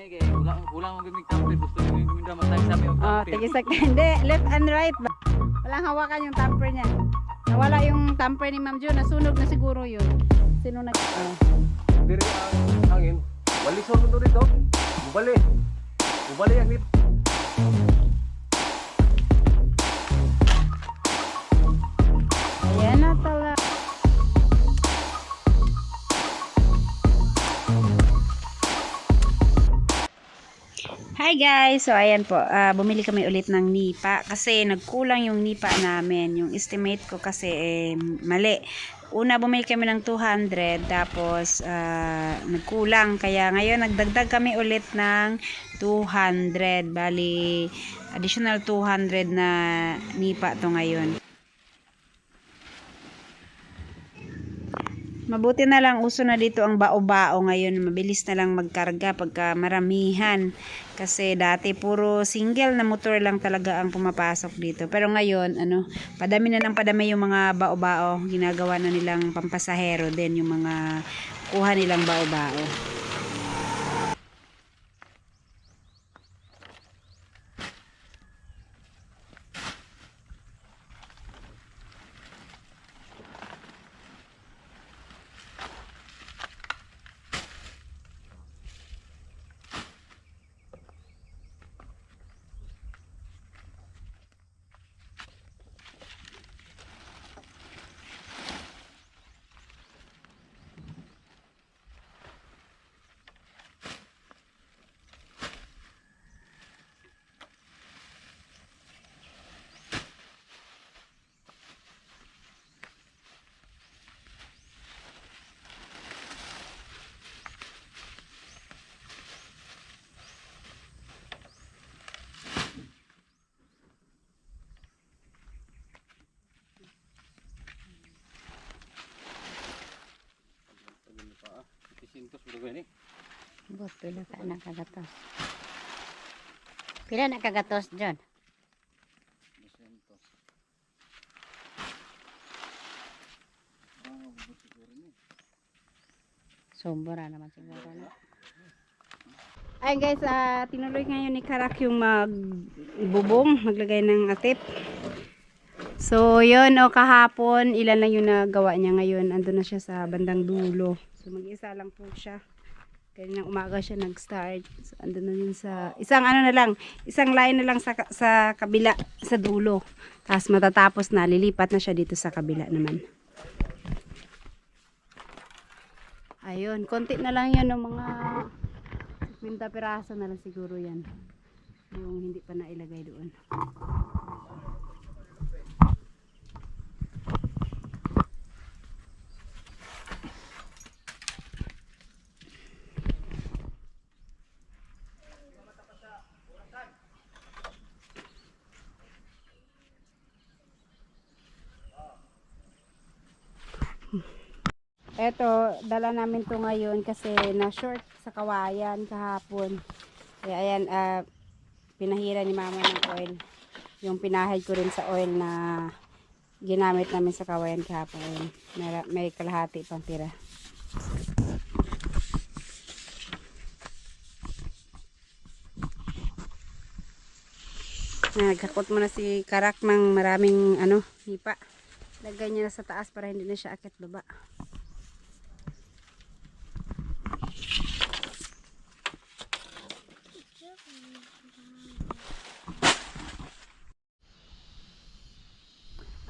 kay kulang ang bimig tamper. Gusto niyo yung guminda matag sa amin ang Oh, tamper. tigisak. Hindi, left and right. Walang hawakan yung tamper niya. Nawala yung tamper ni Ma'am Jo. Nasunog na siguro yun. Sino nag... Diri ang hangin. Walison mo dito. Bubali. Bubali ang nito. Ayan na tala. Hi guys! So ayan po, bumili kami ulit ng nipa kasi nagkulang yung nipa namin. Yung estimate ko kasi mali. Una bumili kami ng 200 tapos nagkulang. Kaya ngayon nagdagdag kami ulit ng 200. Bali, additional 200 na nipa to ngayon. Mabuti na lang uso na dito ang bao-bao ngayon. Mabilis na lang magkarga pagka maramihan. Kasi dati puro single na motor lang talaga ang pumapasok dito. Pero ngayon, padami na ng padami yung mga bao-bao. Ginagawa na nilang pampasahero din yung mga kuha nilang bao-bao. Bot, pila ka na kagatos. Pila na kagatos, John? Sobra naman siguro, no? Ay guys, tinuloy ngayon ni Karak yung magbubong, maglagay ng atip. So, yun, kahapon, ilan lang yung nagawa niya ngayon. Ando na siya sa bandang dulo. So, mag-isa lang po siya. Kaninang umaga siya nag-start. So, ando na yun sa, isang line na lang sa kabila, sa dulo. Tapos matatapos na, lilipat na siya dito sa kabila naman. Ayun, konti na lang yan, mga 50 piraso na lang siguro yan. Yung hindi pa nailagay doon. Eto, dala namin to ngayon kasi na-short sa kawayan kahapon. Kaya ayan, pinahira ni mama ng oil. Yung pinahid ko rin sa oil na ginamit namin sa kawayan kahapon. May kalahati pang tira. Nagkakot muna si Karak ng maraming nipa. Lagay niya na sa taas para hindi na siya akit baba.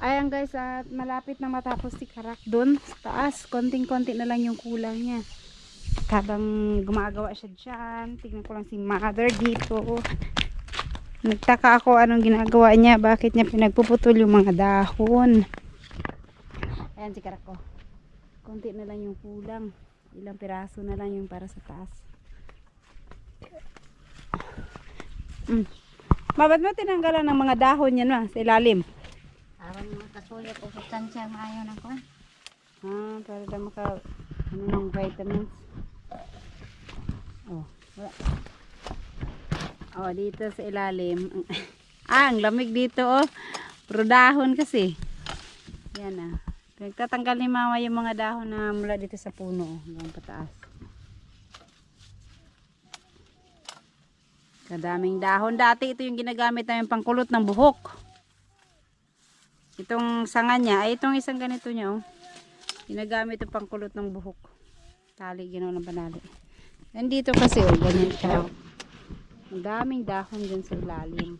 Ayan guys, at malapit na matapos si Karak doon sa taas. Konting-konti na lang yung kulang niya. Habang gumagawa siya dyan, tignan ko lang si mother dito. Nagtaka ako anong ginagawa niya, bakit niya pinagpuputol yung mga dahon. Ayan si Karak ko. Konti na lang yung kulang. Ilang piraso na lang yung para sa taas. Ba't mo tinanggalan ng mga dahon yan sa ilalim? Aron mga kasuya o sustansya maayo ng kuan. Para daw maka ng vitamins. Dito sa ilalim. Ang lamig dito Puro dahon kasi. Yan Nagtatanggal ni mama yung mga dahon na mula dito sa puno hanggang pataas. Kadaming dahon. Dati ito yung ginagamit namin pangkulot ng buhok. Itong sanga niya, ay itong isang ganito niya, oh. Ginagamit ito pangkulot ng buhok. Tali, gano'n ng panali. Nandito kasi, oh, ganyan siya. Ang daming dahon dyan sa ilalim.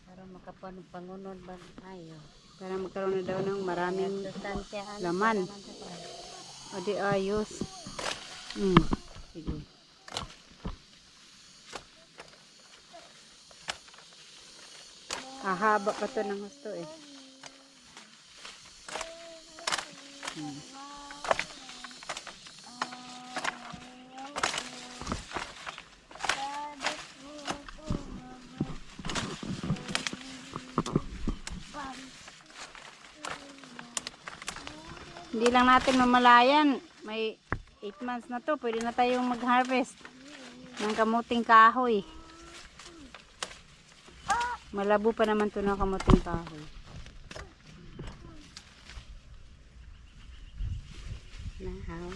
Para makapangunod ba tayo? Para magkaroon na daw ng maraming Sustansya. laman. O di ayos. Sige. Haba pa to ng gusto eh. Hindi lang natin mamalayan. May 8 months na to. Pwede na tayong mag-harvest ng kamuting kahoy. Malabo pa naman to ng kamuting kahoy. Nahaw.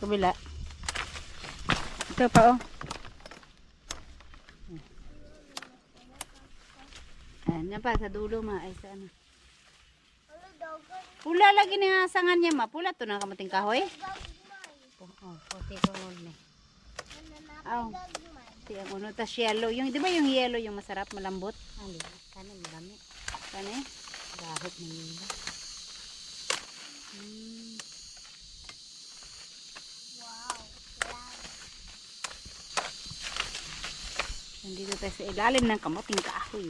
Kabila. Ito pa oh. Yan pa sa dulo ma. Ay sana. Pula lagi na sangan niya ma. Pula to ng kamuting kahoy. Oh, puti ko muna. Oh. Ang uno tas yellow. Yung, di ba yung yellow yung masarap, malambot? Ano, kanin marami. Kani? Dahot na nila. Nandito tayo sa ilalim ng kamuting kahoy.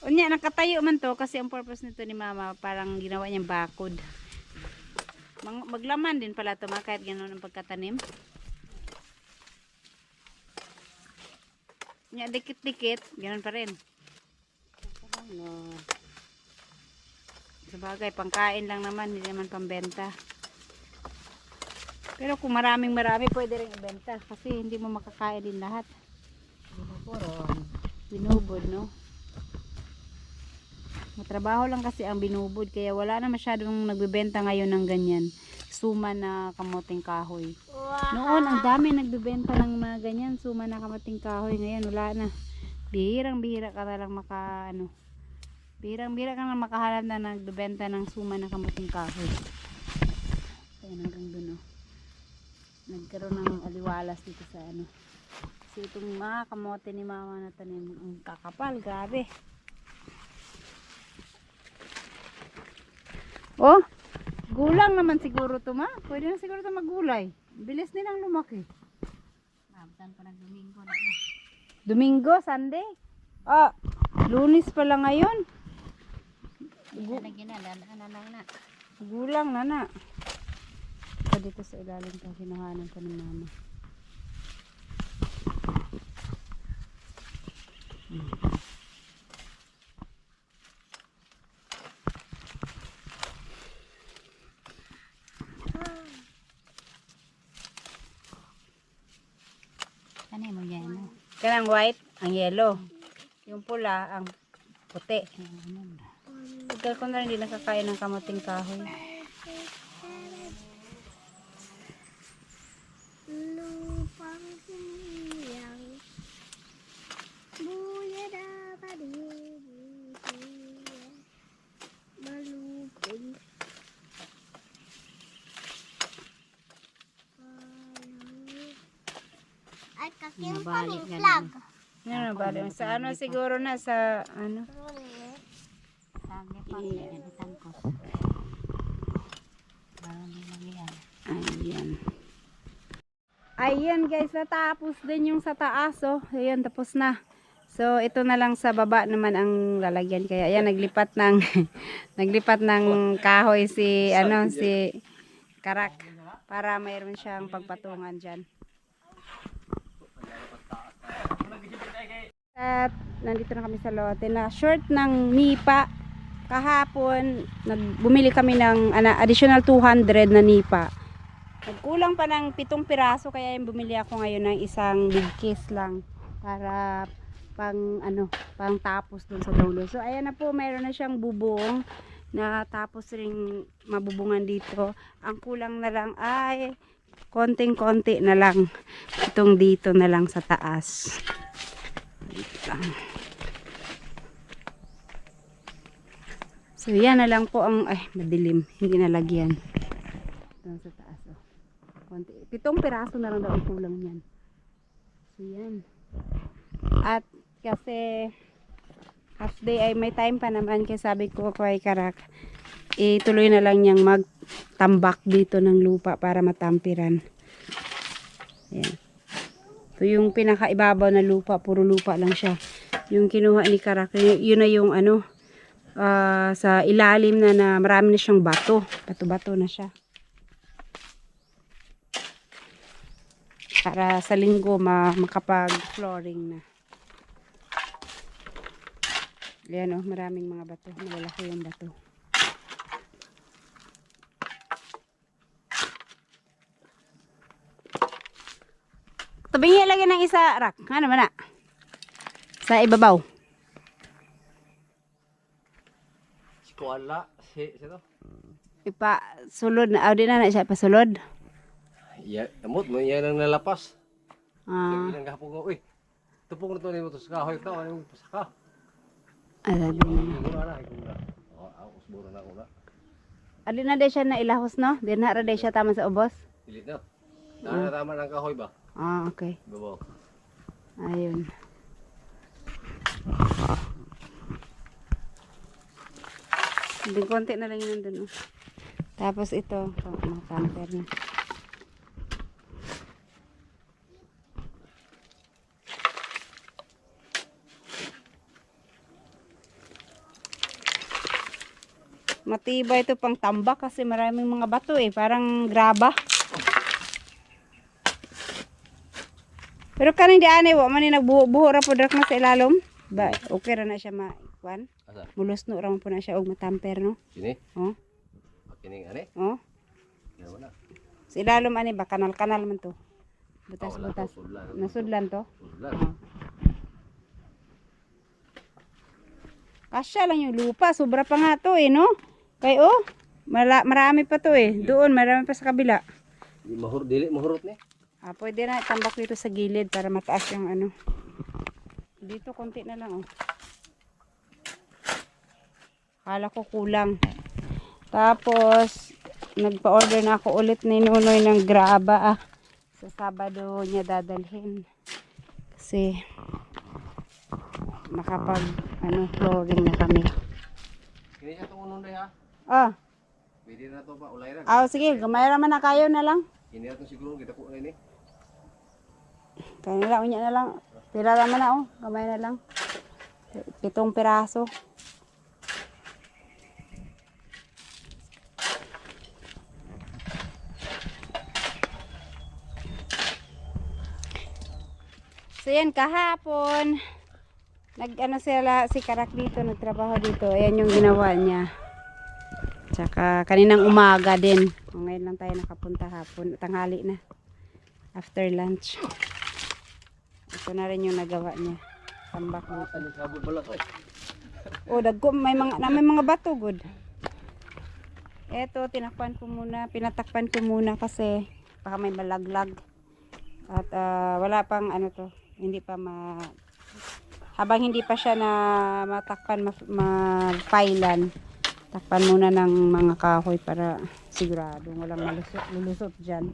Unya, nakatayo man to kasi ang purpose nito ni mama parang ginawa niyang bakod. Maglaman din pala to kahit gano'n ang pagkatanim. Unya, dikit-dikit, gano'n pa rin. No. Sabagay, pangkain lang naman, hindi naman pambenta. Pero kung marami pwede rin ibenta kasi hindi mo makakain din lahat. Binubod, no? Matrabaho lang kasi ang binubod kaya wala na masyadong nagbebenta ngayon ng ganyan. Suma na kamuting kahoy. Noon ang dami nagbebenta ng mga ganyan, suma na kamuting kahoy. Ngayon wala na. Bihirang-bihira ka na lang Bihirang-bihira ka na makahanap na nagbebenta ng suma na kamuting kahoy. Ayan hanggang dun, oh. Nagkaroon ng aliwalas dito sa ano. Kasi itong mga kamote ni mama na tanim, ang kakapal, grabe. Oh, gulang naman siguro to ma. Pwede na siguro to maggulay. Bilis nilang lumaki. Mabutan ko ng Domingo na. Domingo, Sunday. Ah, Lunes pala ngayon. Lagi na, dadaan na. Gulang na na. Ito dito sa ilalim pa, hinahanan ko ng mama. Ano mo yan? Kanang white, ang yellow. Yung pula, ang puti. Tagal ko na rin hindi nakakain ng kamuting kahoy. Lupang siyang buya dapat malupon ay kaking Nabalik paning yan. flag. Yan na bali. Sa ano siguro na sa ano. Sabi pa, yan ko. Parang lang yan. Ayan. Ayan guys, natapos din yung sa taas, oh. Ayan, tapos na. So ito na lang sa baba naman ang lalagyan. Kaya ayan, naglipat ng naglipat ng kahoy si ano si Karak para mayroon siyang pagpatungan diyan. At nandito na kami sa lote na short ng nipa. Kahapon bumili kami ng additional 200 na nipa. Nagkulang pa ng 7 piraso kaya yung bumili ako ngayon ng isang big case lang para pang tapos dun sa dulo. So ayan na po, mayroon na siyang bubong. natapos ring mabubungan dito. Ang kulang na lang ay konting-konti na lang. Itong dito na lang sa taas. Dito lang. So yan na lang po ang, ay madilim, hindi nalagyan. Ito sa taas. Oh. Konti. 7 piraso na lang daw ang kulang niyan. So yan. At kasi half day ay may time pa naman, kaya sabi ko kay Karak, ituloy na lang niyang magtambak dito ng lupa para matampiran. Ayan. Ito yung pinakaibabaw na lupa, puro lupa lang siya. Yung kinuha ni Karak, yun na yung ano, sa ilalim na marami na siyang bato. Bato-bato na siya. Para sa linggo makapag-flooring na. Ayan maraming mga bato. Malalaki yung bato. Tabingi lagi ng isa, Rak. Ano ba na? Sa ibabaw. Kuala, sino? Ipa sulod na. Di na siya ipasulod. Ya, amot mo yan ang nalapas. Ah. Ilang gahapon ko, uy. Tupong na to ni mo to sa kahoy ka, ano yung pasaka. Sabi na. Usburo na ako na. Adi na de siya na ilahos, no? Di na ra de siya tama sa ubos. Pilit na. Tama ng kahoy ba? Ah, okay. Babaw. Ayun. Hindi, konti na lang yun nandun, oh. Tapos ito, camper na. Matibay ito pang tambak kasi maraming mga bato parang graba. Pero kaning di ani wa man ni nagbuho-buho ra pud na sa ilalom. Ba, okay ra na siya ma-kuan. Asa? Mulusno ra mo po na siya og matamper, no? Sini? Oh. Kining ani? Oh. Yan wala. Sa ilalom ani ba kanal-kanal man to. Butas-butas. Sudlan. Nasudlan to. Sudlan. Oh. Kasya lang yung lupa, sobra pa nga to no? Kay marami pa to Doon marami pa sa kabila. Dili mahurot ni. Pwede na tambak dito sa gilid para mataas yung ano. Dito konti na lang Kala ko kulang. Tapos nagpa-order na ako ulit ni Nunoy ng graba Sa Sabado niya dadalhin. Kasi makapag flooring na kami. Kini sa tong unong ha. Pwede na to pa ulay ra. Sige, gamay raman na kayo na lang. Kini ato siguro kita ko ni. Kaya nila, unya na lang. Pira naman na gamay na lang. 7 piraso. So yan, kahapon si Karak dito, nagtrabaho dito. Ayan yung ginawa niya. Tsaka kaninang umaga din. Ngayon lang tayo nakapunta hapon. Tanghali na. After lunch. Ito na rin yung nagawa niya. Tambak dito. Ano sabot bala ko Dagko may mga bato good. Eto, pinatakpan ko muna kasi baka may malaglag. At wala pang hindi pa habang hindi pa siya na matakpan, mapailan, takpan muna ng mga kahoy para sigurado walang lulusot dyan.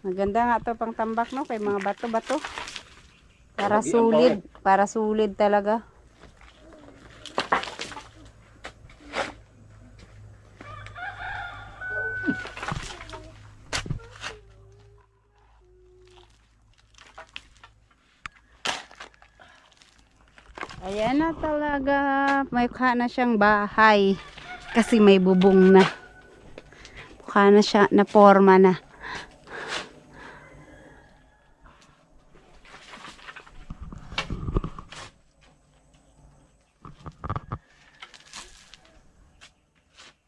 Maganda nga to pang tambak, no? Kay mga bato-bato. Para sulid talaga. Ayan na talaga. May mukha na siyang bahay. Kasi may bubong na. Mukha na siya, na forma na.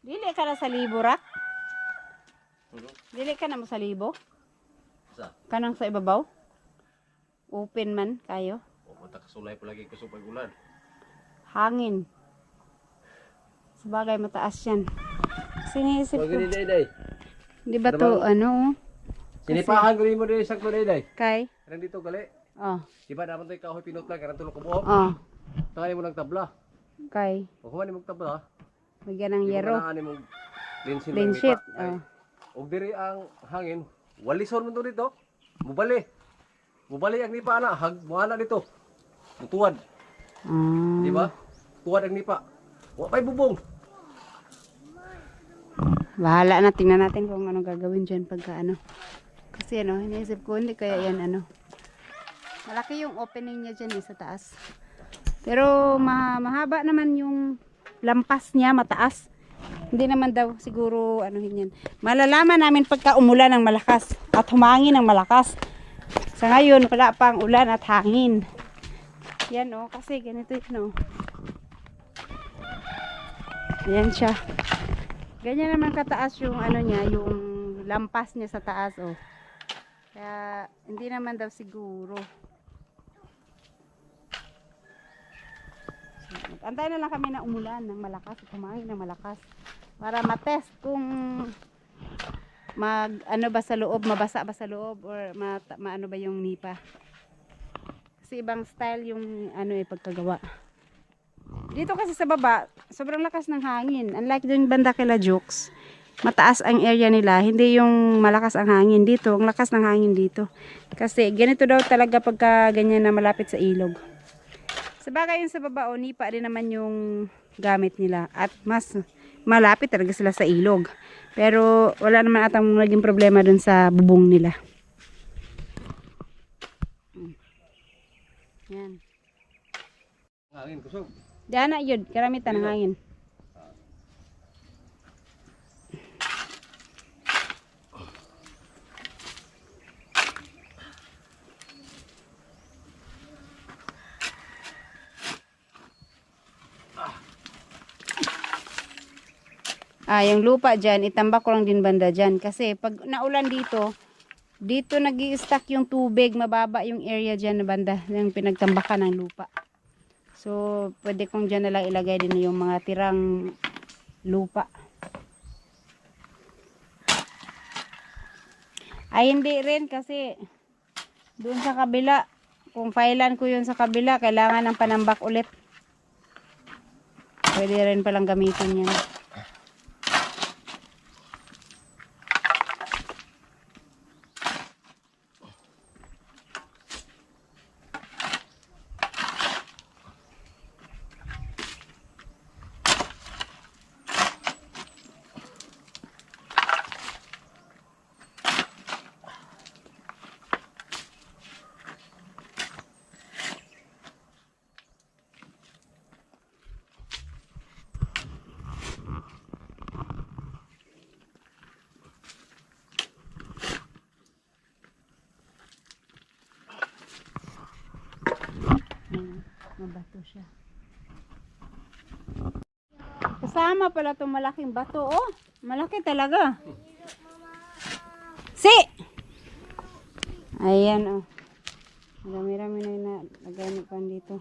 Dili ka na sa libo, Rak? Dili ka na mo sa libo? Sa? Kanang sa ibabaw? Open man kayo. O mata kasulay pa lagi kasupay ulan. Hangin. Sabagay mataas yan. Sinisip So ko. gani day. Di ba to ano? Sinipahan ko mo day sakto day. Kay? Kanan dito gali. Oh. Di ba naman tayo kahoy pinutla karan tulog ko buhok. Oh. Takay mo ng tabla. Kay. O kuha mo tabla. Magyan ng yero. Ani mo linsin Clean sheet. Oh. Og diri ang hangin, walison mo to dito. Mubali. Mubali ang nipa ana, wala dito. Mutuwad, Ah. di ba? Tuwad ang nipa. Wa pay bubong. Bahala na. Tingnan natin kung ano gagawin dyan pagka ano. Kasi ano, iniisip ko hindi kaya yan ano. Malaki yung opening niya dyan sa taas. Pero mahaba naman yung lampas niya, mataas. Hindi naman daw siguro anuhin yan. Malalaman namin pagka umulan ng malakas at humangin ng malakas. Sa ngayon, wala pang ulan at hangin. Yan oh, kasi ganito yun oh. Ayan siya. Ganyan naman kataas yung ano niya, yung lampas niya sa taas oh. Kaya hindi naman daw siguro. Antayin na lang kami na umulan ng malakas at humangin ng malakas para matest kung ano ba sa loob, mabasa ba sa loob or maano ba yung nipa. Kasi ibang style yung ano pagkagawa. Dito kasi sa baba, sobrang lakas ng hangin. Unlike dun banda kila Jokes, mataas ang area nila, hindi yung malakas ang hangin dito. Ang lakas ng hangin dito. Kasi ganito daw talaga pagka ganyan na malapit sa ilog. Sabagay yung sa baba, nipa rin naman yung gamit nila. At mas malapit talaga sila sa ilog. Pero wala naman atang naging problema dun sa bubong nila. Yan. Hangin kusog. Diyan na yun, karamitan ng hangin. Yung lupa dyan, itambak ko lang din banda dyan. Kasi pag naulan dito, dito nag-i-stack yung tubig, mababa yung area dyan na banda, yung pinagtambakan ng lupa. So, pwede kong dyan nalang ilagay din yung mga tirang lupa. Ay, hindi rin kasi doon sa kabila, kung filean ko yun sa kabila, kailangan ng panambak ulit. Pwede rin palang gamitin yan. Mabato siya. Kasama pala itong malaking bato. Oh, malaki talaga. Si! Ayan oh. Marami-rami na yung nagamit pa dito.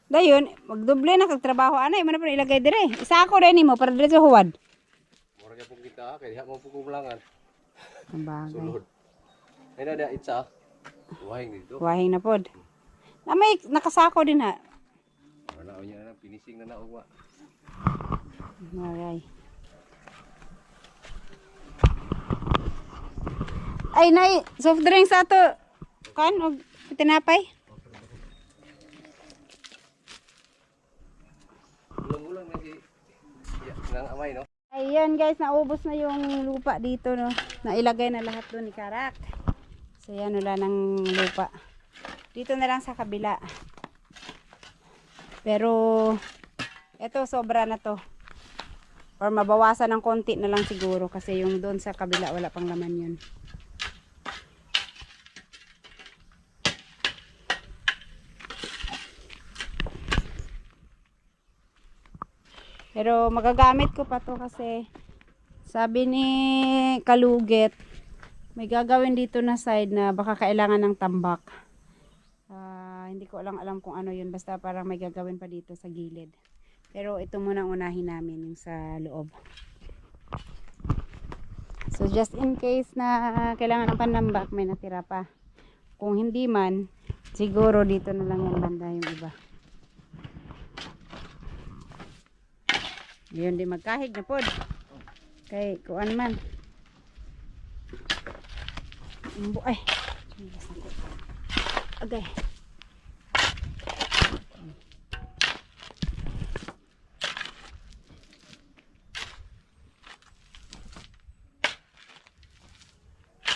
Dayon, magdoble na kagtrabaho anay, man pa ilagay dire. Isa ako rin mo para dire sa huwad. Mura gyud kita kay diha mo pugumlangan. Ang bagay. Sulod. Ay na da itsa. Wahing dito. Wahing na pod. Na may nakasako din ha. Wala unya na finishing na naugwa. Maray. Ay nay, soft drinks ato. Kan og tinapay. Ulang-ulang na si nang amay no. Ayan guys, naubos na yung lupa dito, no. Nailagay na lahat doon ni Karak. So yan, wala ng lupa. Dito na lang sa kabila. Pero eto sobra na to. Or mabawasan ng konti na lang siguro kasi yung doon sa kabila wala pang laman yun. Pero magagamit ko pa to kasi sabi ni Kalugit may gagawin dito na side na baka kailangan ng tambak. Hindi ko lang alam kung ano yun, basta parang may gagawin pa dito sa gilid. Pero ito muna unahin namin yung sa loob. So just in case na kailangan ng panambak, may natira pa. Kung hindi man, siguro dito na lang yung banda yung iba. Yun din magkahig na pod. Kay kuan man. Ay. Okay.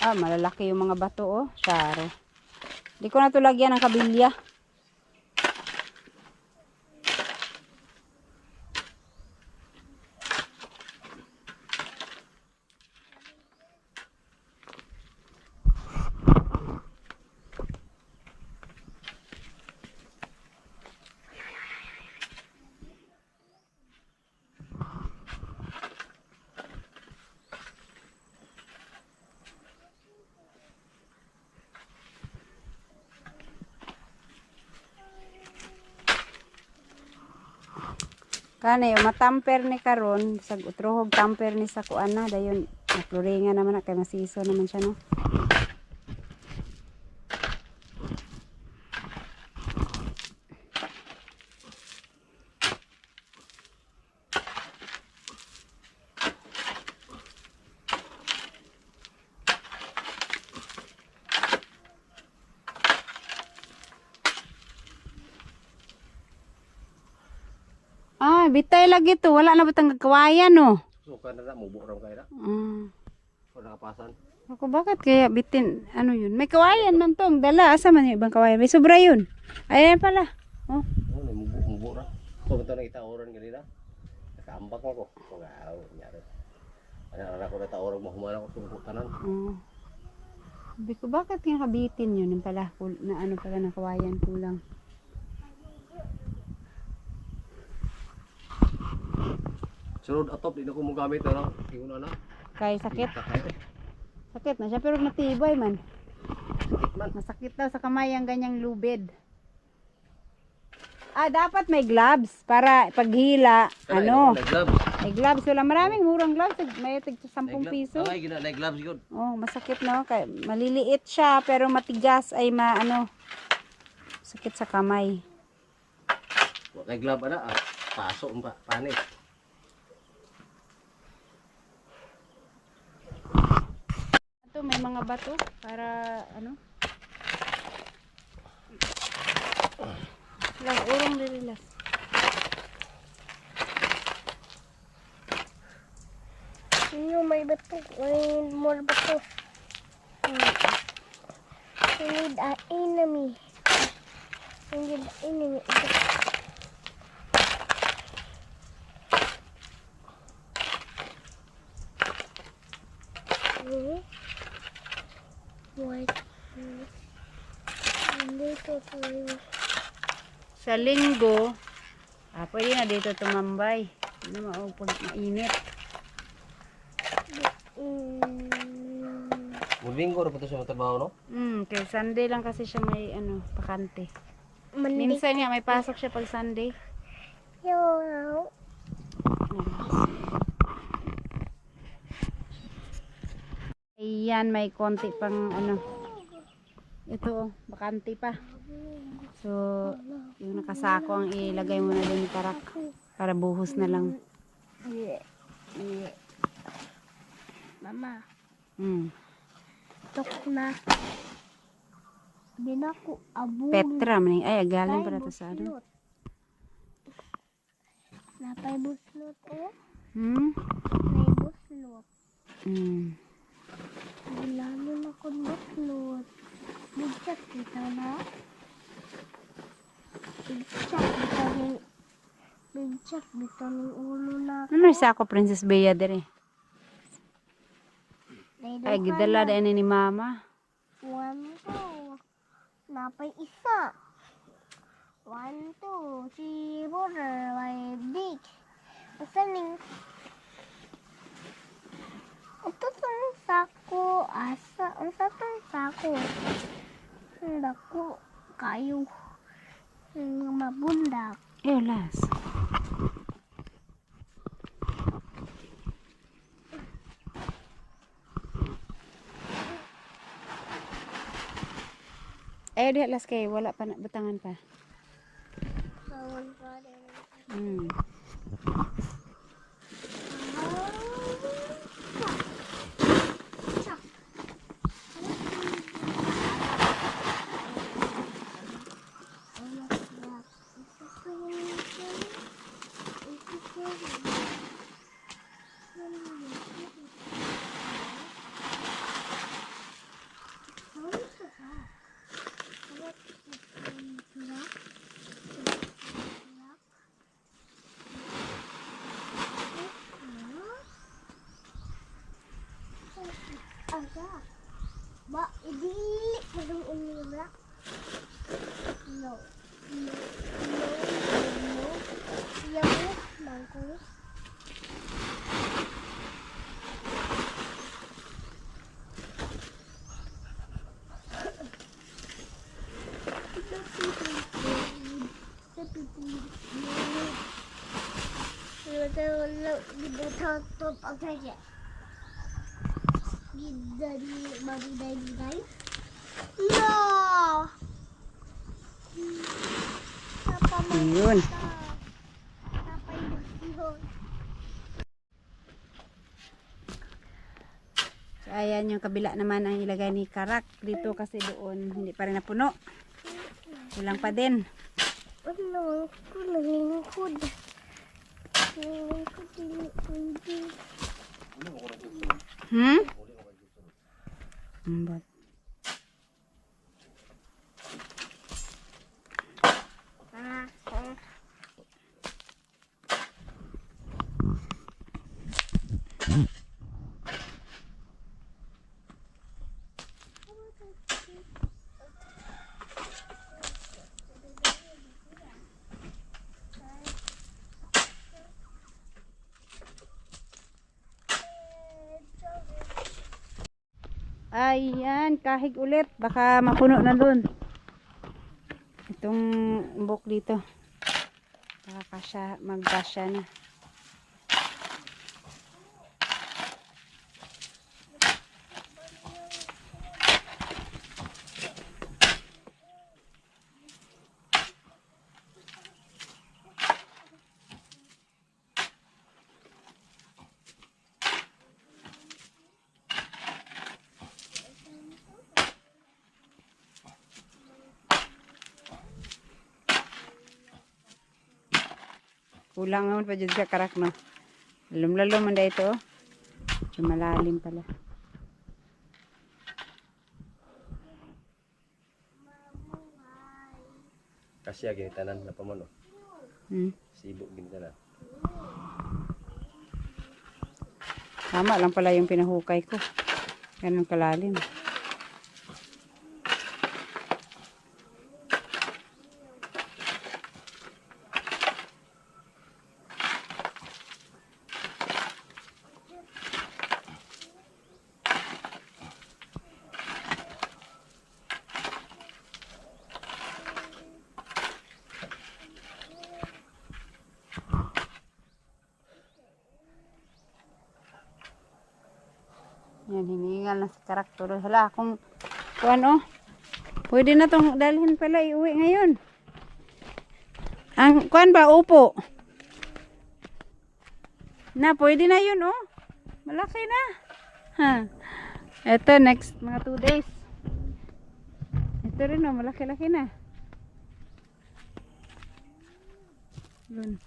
Malalaki yung mga bato, oh. Syaro. Hindi ko na ito lagyan ng kabilya. Kanay matamper ni karon sa utrohog tamper ni sa kuan na dayon nakluringan naman na kay masiso naman siya, no. Bitay lagi to. Wala na batang kawayan, no? So, kanina, mubo ram kayo na. O nakapasan. Ako, bakit kaya bitin? Ano yun? May kawayan man to. Ang dala. Asa man yung ibang kawayan? May sobra yun. Ayan pala. Oh. May mubo ra. So, ito na itaoran ganina. Nakaambak mo ko. Wow, nyari. Ano ko na taoran mo. Humana ko sumukot tanan. Sabi ko, bakit nga kabitin yun? Yung pala, na ano pala na kawayan kulang. Sunod atop, di na ko mo gamit na. Tingnan na. Kay sakit. Sakit. Sakit na siya pero matibay man. Man. Masakit daw sa kamay ang ganyang lubid. Dapat may gloves para paghila. Ano? May gloves. Wala maraming murang gloves. May tig 10 piso. Ay, gina na gloves yun. Oh, masakit no. Kay maliliit siya pero matigas ay sakit sa kamay. Kay glove ana, paso pa panik. Ito may mga bato para ano? Lang urong dirilas. Sino may bato? May more bato. We need an enemy. We need an enemy. What? Dito tayo. Sa linggo, pwede na dito tumambay. Ano pag mainit. Mulinggo ra pa to sa trabaho, no? Kay Sunday lang kasi siya may pakante. Monday. Minsan nga may pasok siya pag Sunday. Yo. Ayan, may konti pang ito, bakante pa. So, yung nakasako ang ilagay mo na din ni Karak para buhos na lang. Mama, Mm. tok na. Di na ko abong. Petra, maning ay galing para to sa ano. Napay buslot eh. Hmm? May buslot. Hmm. Bilamin ako buslot. Bigsak kita na. Bigsak kita ng ulo na. Ano sa ako, Princess Bea dire? Ay, gidala din ni mama. One, two. Napay isa. 1, 2. Si Border, may big. Masaling. Ito itong sako. Asa. Ang sa itong sako. Ang dako. Kayo. Ang mabundak. Las. Di las kay wala pa na butangan pa. Bawal pa rin. Hmm. Ba, idili ko ng umira. No. No. No. No. Yamu, mangko. Top of the dari mabuday-buday. No! Yun. So, ayan yung kabila naman ang ilagay ni Karak. Dito kasi doon hindi pa rin napuno. Kulang pa din. Ano? Nalingkod. Nalingkod. Hmm? Ambot. Ayan, kahig ulit. Baka mapuno na dun. Itong buhok dito. Baka magkasya na. Kulang naman pa dyan sa Karak, no? Lalom-lalom manda ito. So, malalim pala. Kasya ginitanan na pamono. Hmm. Sibo ginitanan. Tama lang pala yung pinahukay ko. Ganun kalalim. Yan, hiningal na si Karak. Pero hala, kung ano, pwede na tong dalhin pala, iuwi ngayon. Ang kuan ba, upo. Na, pwede na yun, oh. Malaki na. Ha. Ito, next mga 2 days. Ito rin, oh, malaki-laki na. Yun.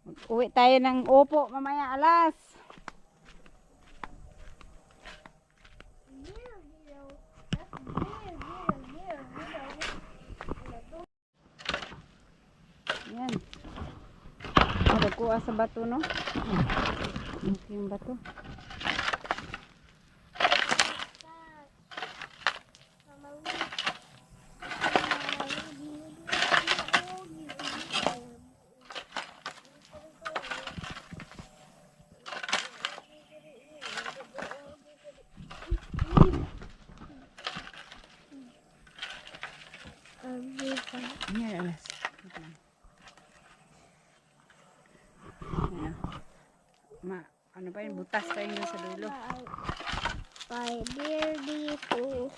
Uwi tayo ng Opo mamaya alas. Yan. Magkuha sa bato, no? Okay yung bato. Yan, alas. Wait lang. Ayan. Ano pa yun? Butas pa yun sa dulo. By Beardy Fools.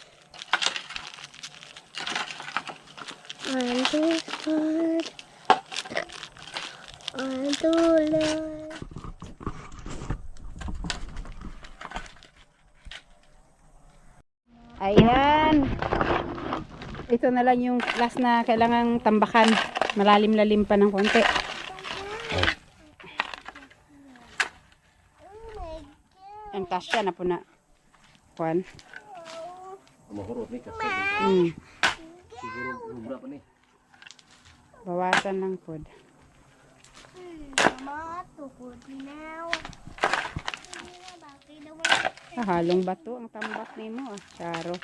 On this part. On the Lord. Ayan. Ito na lang yung last na kailangang tambakan. Malalim-lalim pa ng konti. Ang kasya na po na. Kuan. Mahurot ni kasi. Siguro rubra pa ni. Bawasan lang po. Matukod now. Halong bato ang tambak nimo. Charo.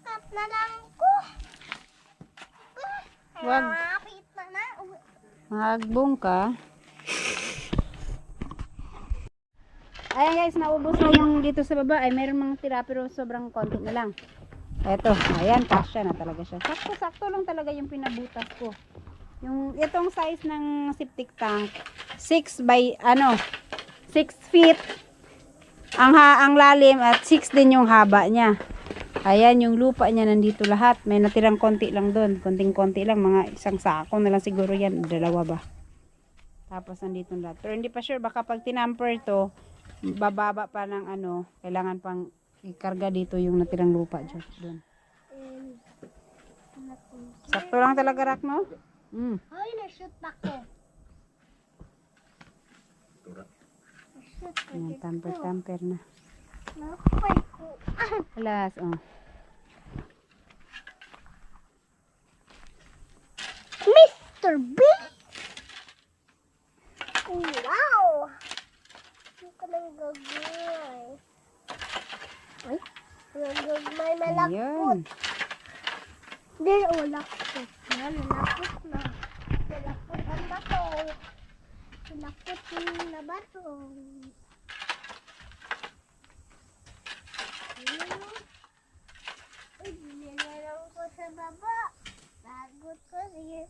Kap na lang ko. Wag. Malapit na. Magbong ka. Ayan guys, naubos na yung dito sa baba. Ay meron mga tira pero sobrang konti na lang. Eto, ayan, kasya na talaga siya. Sakto-sakto lang talaga yung pinabutas ko. Yung itong size ng septic tank, 6 by 6 feet ang lalim at 6 din yung haba niya. Ayan, yung lupa niya nandito lahat. May natirang konti lang doon. Konting-konti lang, mga isang sako na lang siguro yan. Dalawa ba? Tapos nandito lahat. Pero hindi pa sure, baka pag tinamper to, bababa pa ng kailangan pang ikarga dito yung natirang lupa dyan. Doon. Sakto lang talaga, Rak, no? Ay, na-shoot pa ko. Ayan, tamper na. Napay ko. Alas, oh. Mr. B! Wow! Ano ka nang gagawin? Ay, gagawin malakot. Ayun. Hindi, malakot. Malakot na. Malakot ang bato. Malakot na bato. Ay, nilalang ko sa baba. Bagot ko siya.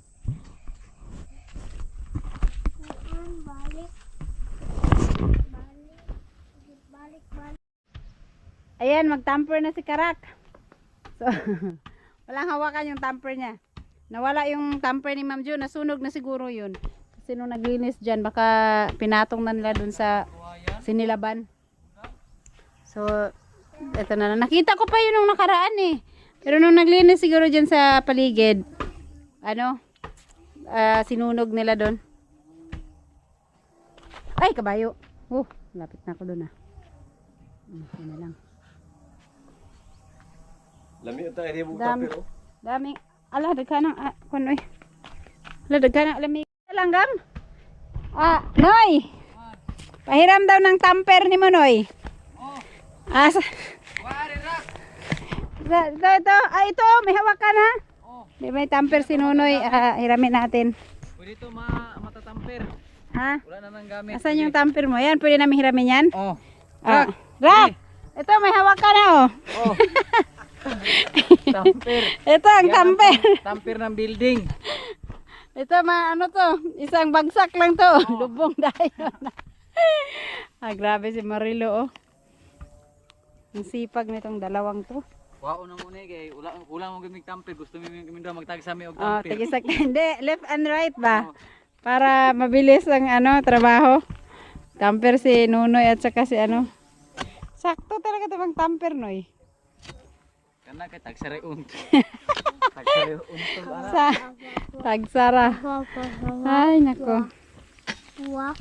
Balik. Balik. Ayan, mag-tamper na si Karak. So, walang hawakan yung tamper niya. Nawala yung tamper ni Ma'am Jo. Nasunog na siguro yun. Kasi nung naglinis dyan, baka pinatong na nila dun sa sinilaban. So, eto na. Nakita ko pa yun nung nakaraan eh. Pero nung naglinis siguro dyan sa paligid, sinunog nila dun. Ay, kabayo. Lapit na ako dun ah. Yun na lang. Lami ito ay di mo Dami. tapir. Daming, dagkanang, kunoy. Dagkanang lamig. Langgam? Noy! Pahiram daw ng tamper ni mo, Noy. Ito, may hawakan ha. Di may tamper si Nunoy, hiramin natin. Pwede ito matatamper. Ha? Wala na nang gamit. Asan yung tamper mo? Yan, pwede namin hiramin yan? Oh. Rak! Ito, may hawakan na oh. Oh. Tamper. Ito ang tamper. Tamper ng building. Ito, isang bagsak lang to. Lubong dahil. Grabe si Marilo oh. Ang sipag nitong dalawang to. Wow na muna kay ulang mo gamig tamper. Gusto mo daw magtag sa mi og Oh, tamper. tigisak. Hindi, left and right ba? Para mabilis ang trabaho. Tamper si Nunoy at saka si Sakto talaga ito pang tamper, Noy. Kana kay tagsari unto. Tagsari unto ana. Sa tagsara. Ay, nako. Wah.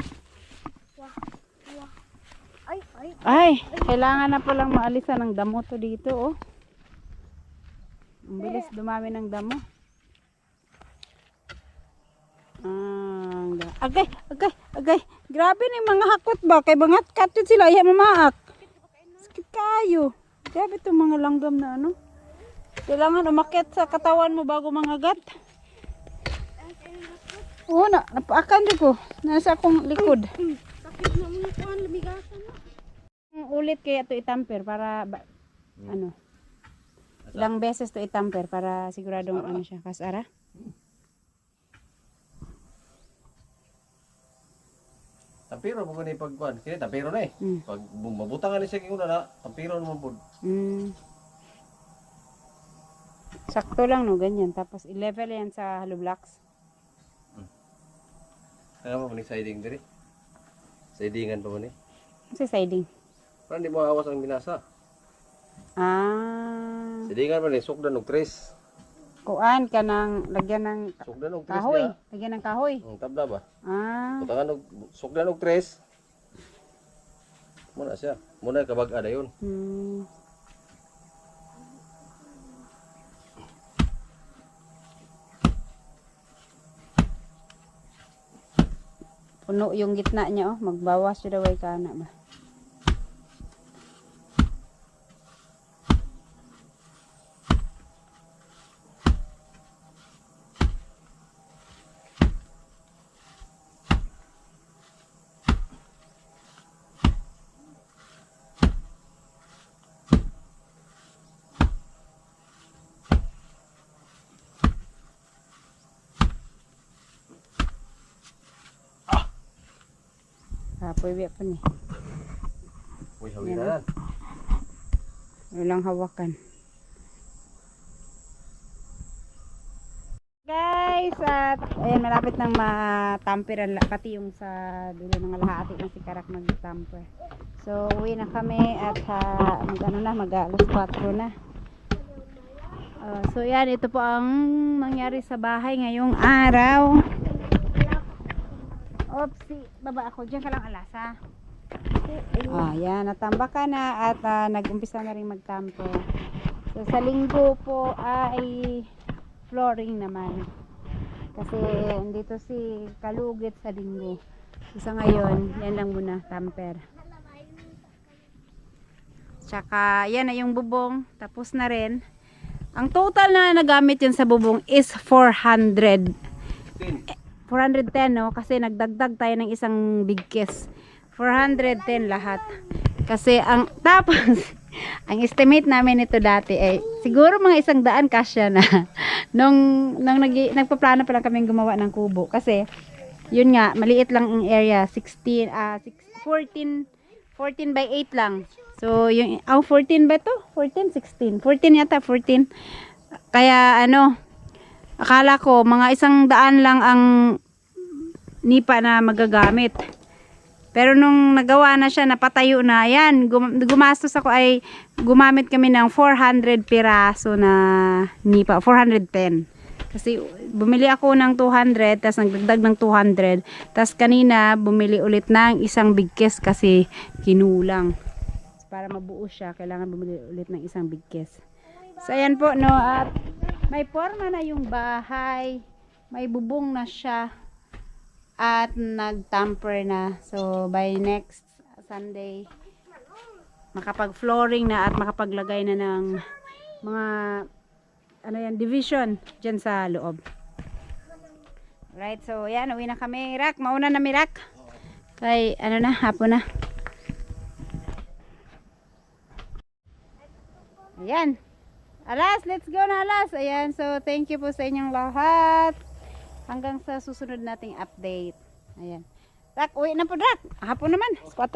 Wah. Wah. Ay, ay. Ay, kailangan na palang maalisan ng damo to dito, oh. Ang bilis dumami ng damo. Agay, agay, agay. Grabe na yung mga hakot ba? Kay bangat katot sila, iya mamaak. Sakit kayo. Grabe itong mga langgam na ano. Kailangan umakyat sa katawan mo bago mangagat. Oo na, napaakan din ko. Nasa akong likod. Sakit na mga kuhan, lumigasan na. Ulit kaya ito itamper para, ano, ilang beses to itamper para siguradong ano siya, kasara. Tampiro mo ni pagkuan. Kini tampiro na eh. Mm. Pag mabutangan ni siya una na, tampiro naman pud. Sakto lang no, ganyan. Tapos i-level yan sa hollow blocks. Kaya mo ni siding diri. Sidingan pa mo ni. Kasi siding. Para di mo awas ang binasa. Sidingan man ni sukdan og tres. Kuan ka ng lagyan ng Sukdan og tres kahoy. niya. Lagyan ng kahoy. Ang tabla ba? Ah. Sukdan og tres. Muna siya. Muna kabag-a dayon. Hmm. Puno yung gitna niya, oh. Magbawas siya daw ay kana ba. Pwede pa ni. Uy, hawin na. Walang hawakan. Guys, at ayan, malapit nang matamperan pati yung sa dulo ng lahati ng si Karak mag-tamper. So, uwi na kami at mag-alas 4 na. So, yan, ito po ang nangyari sa bahay ngayong araw. Oopsie, baba ako. Diyan ka lang alasa. Yan, natamba ka na at nag-umpisa na rin mag-tamper. So, sa linggo po ay flooring naman. Kasi dito si Kalugit sa linggo. So, sa ngayon, yan lang muna, tamper. Tsaka, yan na yung bubong. Tapos na rin. Ang total na nagamit yun sa bubong is 410, no? Kasi nagdagdag tayo ng isang big case. 410 lahat. Kasi tapos ang estimate namin ito dati ay siguro mga 100 kasya na. nung nagpaplano pa lang kaming gumawa ng kubo. Kasi yun nga, maliit lang ang area. 14 by 8 lang. So, yung 14 ba to? 14, 16. 14 yata, 14. Kaya akala ko mga 100 lang ang nipa na magagamit. Pero nung nagawa na siya, napatayo na, yan, gumastos ako ay gumamit kami ng 400 piraso na nipa, 410. Kasi bumili ako ng 200, tapos nagdagdag ng 200. Tapos kanina, bumili ulit ng isang big case kasi kinulang. Para mabuo siya, kailangan bumili ulit ng isang big case. So, ayan po, no, at may forma na yung bahay. May bubong na siya. At nag-tamper na. So, by next Sunday, makapag-flooring na at makapaglagay na ng mga division dyan sa loob. Right, so yan, uwi na kami. Rak, mauna na mi Rak. Kay, hapon na. Ayan. Alas, let's go na alas. Ayan, so thank you po sa inyong lahat. Hanggang sa susunod nating update. Ayan. Rak, uwi na po Rak. Hapon naman. 4.